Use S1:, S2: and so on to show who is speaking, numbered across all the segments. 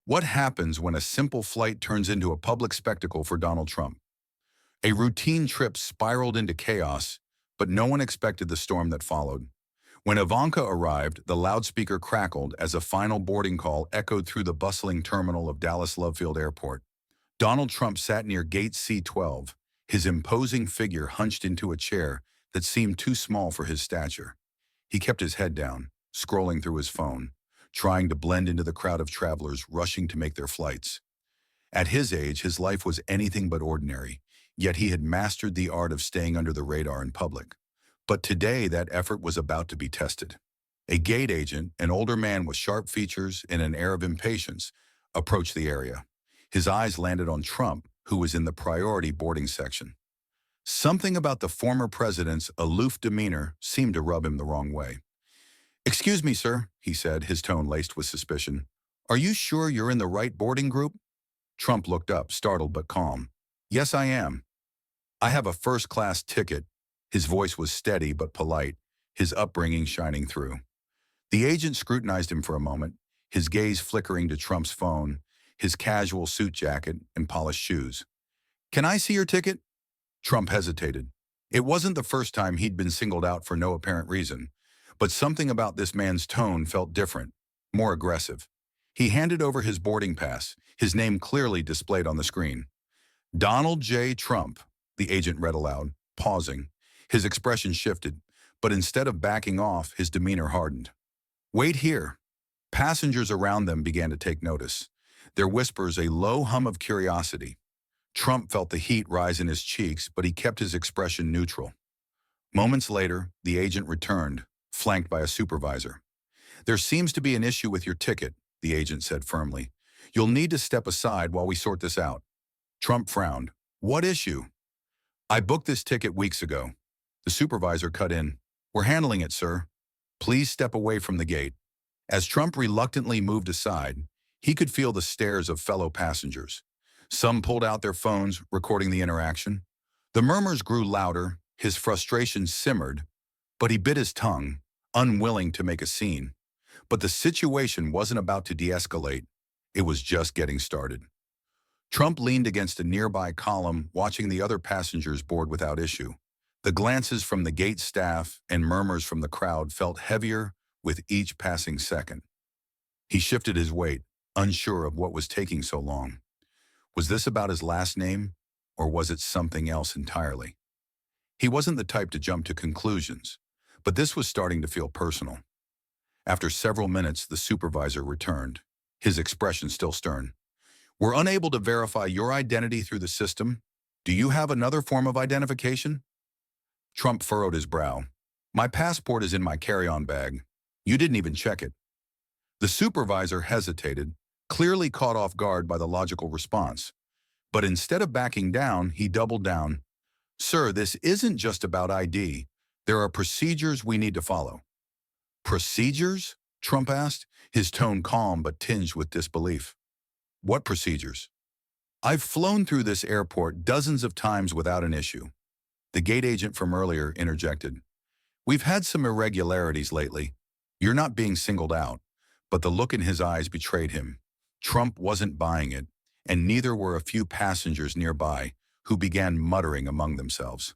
S1: What happens when a simple flight turns into a public spectacle for Donald Trump? A routine trip spiraled into chaos, but no one expected the storm that followed. When Ivanka arrived, the loudspeaker crackled as a final boarding call echoed through the bustling terminal of Dallas Love Field Airport. Donald Trump sat near gate C-12, his imposing figure hunched into a chair that seemed too small for his stature. He kept his head down, scrolling through his phone, trying to blend into the crowd of travelers rushing to make their flights. At his age, his life was anything but ordinary, yet he had mastered the art of staying under the radar in public. But today, that effort was about to be tested. A gate agent, an older man with sharp features and an air of impatience, approached the area. His eyes landed on Trump, who was in the priority boarding section. Something about the former president's aloof demeanor seemed to rub him the wrong way. "Excuse me, sir," he said, his tone laced with suspicion. "Are you sure you're in the right boarding group?" Trump looked up, startled but calm. "Yes, I am. I have a first-class ticket." His voice was steady but polite, his upbringing shining through. The agent scrutinized him for a moment, his gaze flickering to Trump's phone, his casual suit jacket, and polished shoes. "Can I see your ticket?" Trump hesitated. It wasn't the first time he'd been singled out for no apparent reason, but something about this man's tone felt different, more aggressive. He handed over his boarding pass, his name clearly displayed on the screen. "Donald J. Trump," the agent read aloud, pausing. His expression shifted, but instead of backing off, his demeanor hardened. "Wait here." Passengers around them began to take notice, their whispers a low hum of curiosity. Trump felt the heat rise in his cheeks, but he kept his expression neutral. Moments later, the agent returned, flanked by a supervisor. "There seems to be an issue with your ticket," the agent said firmly. "You'll need to step aside while we sort this out." Trump frowned. "What issue?" "I booked this ticket weeks ago." The supervisor cut in. "We're handling it, sir. Please step away from the gate." As Trump reluctantly moved aside, he could feel the stares of fellow passengers. Some pulled out their phones, recording the interaction. The murmurs grew louder, his frustration simmered, but he bit his tongue, unwilling to make a scene. But the situation wasn't about to de-escalate. It was just getting started. Trump leaned against a nearby column, watching the other passengers board without issue. The glances from the gate staff and murmurs from the crowd felt heavier with each passing second. He shifted his weight, unsure of what was taking so long. Was this about his last name, or was it something else entirely? He wasn't the type to jump to conclusions, but this was starting to feel personal. After several minutes, the supervisor returned, his expression still stern. "We're unable to verify your identity through the system. Do you have another form of identification?" Trump furrowed his brow. "My passport is in my carry-on bag. You didn't even check it." The supervisor hesitated, clearly caught off guard by the logical response. But instead of backing down, he doubled down. "Sir, this isn't just about ID. There are procedures we need to follow." "Procedures?" Trump asked, his tone calm but tinged with disbelief. "What procedures?" "I've flown through this airport dozens of times without an issue." The gate agent from earlier interjected. "We've had some irregularities lately. You're not being singled out." But the look in his eyes betrayed him. Trump wasn't buying it, and neither were a few passengers nearby, who began muttering among themselves.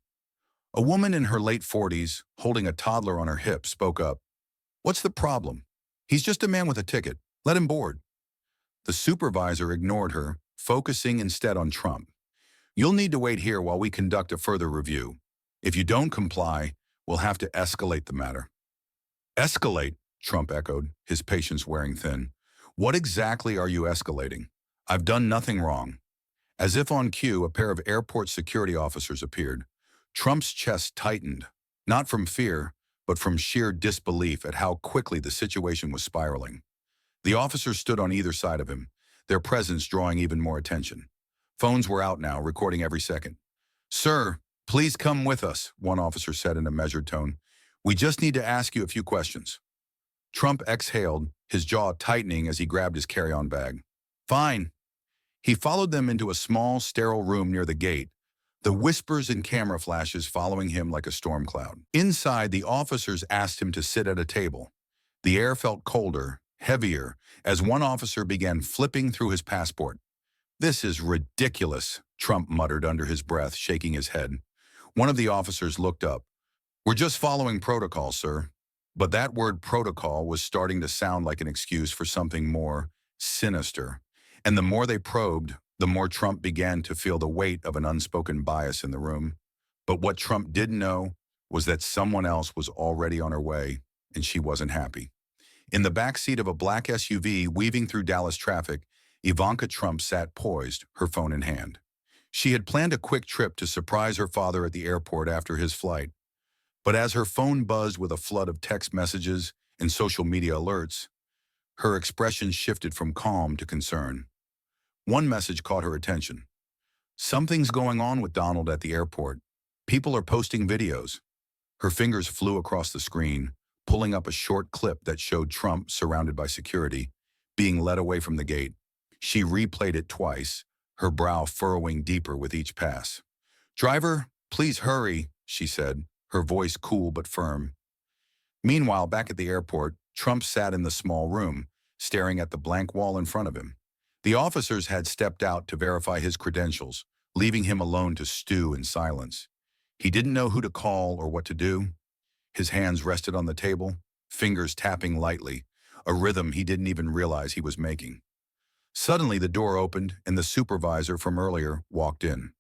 S1: A woman in her late 40s, holding a toddler on her hip, spoke up. "What's the problem? He's just a man with a ticket. Let him board." The supervisor ignored her, focusing instead on Trump. "You'll need to wait here while we conduct a further review. If you don't comply, we'll have to escalate the matter." "Escalate?" Trump echoed, his patience wearing thin. "What exactly are you escalating? I've done nothing wrong." As if on cue, a pair of airport security officers appeared. Trump's chest tightened, not from fear, but from sheer disbelief at how quickly the situation was spiraling. The officers stood on either side of him, their presence drawing even more attention. Phones were out now, recording every second. "Sir, please come with us," one officer said in a measured tone. "We just need to ask you a few questions." Trump exhaled, his jaw tightening as he grabbed his carry-on bag. "Fine." He followed them into a small, sterile room near the gate, the whispers and camera flashes following him like a storm cloud. Inside, the officers asked him to sit at a table. The air felt colder, heavier, as one officer began flipping through his passport. "This is ridiculous," Trump muttered under his breath, shaking his head. One of the officers looked up. "We're just following protocol, sir." But that word protocol was starting to sound like an excuse for something more sinister. And the more they probed, the more Trump began to feel the weight of an unspoken bias in the room. But what Trump didn't know was that someone else was already on her way, and she wasn't happy. In the back seat of a black SUV weaving through Dallas traffic, Ivanka Trump sat poised, her phone in hand. She had planned a quick trip to surprise her father at the airport after his flight. But as her phone buzzed with a flood of text messages and social media alerts, her expression shifted from calm to concern. One message caught her attention. "Something's going on with Donald at the airport. People are posting videos." Her fingers flew across the screen, pulling up a short clip that showed Trump surrounded by security, being led away from the gate. She replayed it twice, her brow furrowing deeper with each pass. "Driver, please hurry," she said, her voice cool but firm. Meanwhile, back at the airport, Trump sat in the small room, staring at the blank wall in front of him. The officers had stepped out to verify his credentials, leaving him alone to stew in silence. He didn't know who to call or what to do. His hands rested on the table, fingers tapping lightly, a rhythm he didn't even realize he was making. Suddenly, the door opened and the supervisor from earlier walked in.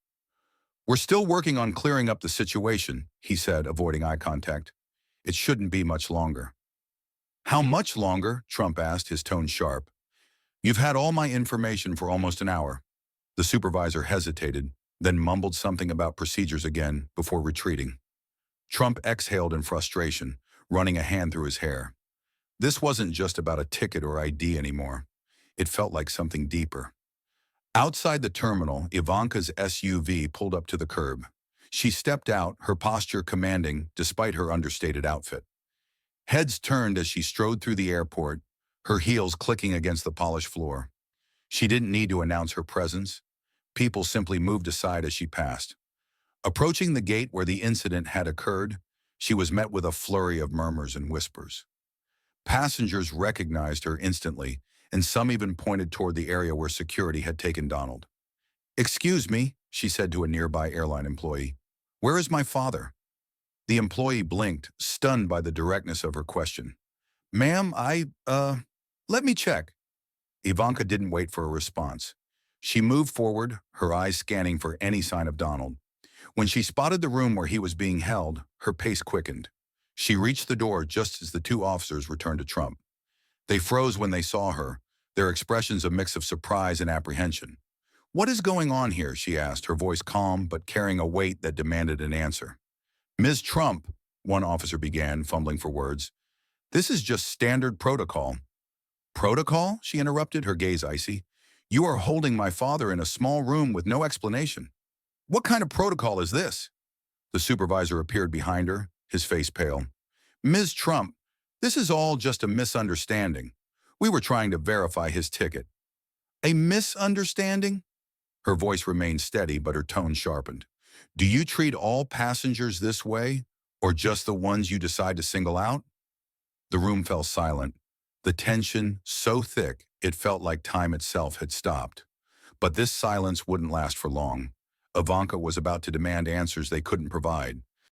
S1: "We're still working on clearing up the situation," he said, avoiding eye contact. "It shouldn't be much longer." "How much longer?" Trump asked, his tone sharp. "You've had all my information for almost an hour." The supervisor hesitated, then mumbled something about procedures again before retreating. Trump exhaled in frustration, running a hand through his hair. This wasn't just about a ticket or ID anymore. It felt like something deeper. Outside the terminal, Ivanka's SUV pulled up to the curb. She stepped out, her posture commanding despite her understated outfit. Heads turned as she strode through the airport, her heels clicking against the polished floor. She didn't need to announce her presence. People simply moved aside as she passed. Approaching the gate where the incident had occurred, she was met with a flurry of murmurs and whispers. Passengers recognized her instantly, and some even pointed toward the area where security had taken Donald. "Excuse me," she said to a nearby airline employee. "Where is my father?" The employee blinked, stunned by the directness of her question. "Ma'am, let me check." Ivanka didn't wait for a response. She moved forward, her eyes scanning for any sign of Donald. When she spotted the room where he was being held, her pace quickened. She reached the door just as the two officers returned to Trump. They froze when they saw her, their expressions a mix of surprise and apprehension. "What is going on here?" she asked, her voice calm but carrying a weight that demanded an answer. "Ms. Trump," one officer began, fumbling for words, "this is just standard protocol." "Protocol?" she interrupted, her gaze icy. "You are holding my father in a small room with no explanation. What kind of protocol is this?" The supervisor appeared behind her, his face pale. "Ms. Trump, this is all just a misunderstanding. We were trying to verify his ticket." "A misunderstanding?" Her voice remained steady, but her tone sharpened. "Do you treat all passengers this way, or just the ones you decide to single out?" The room fell silent, the tension so thick it felt like time itself had stopped. But this silence wouldn't last for long. Ivanka was about to demand answers they couldn't provide.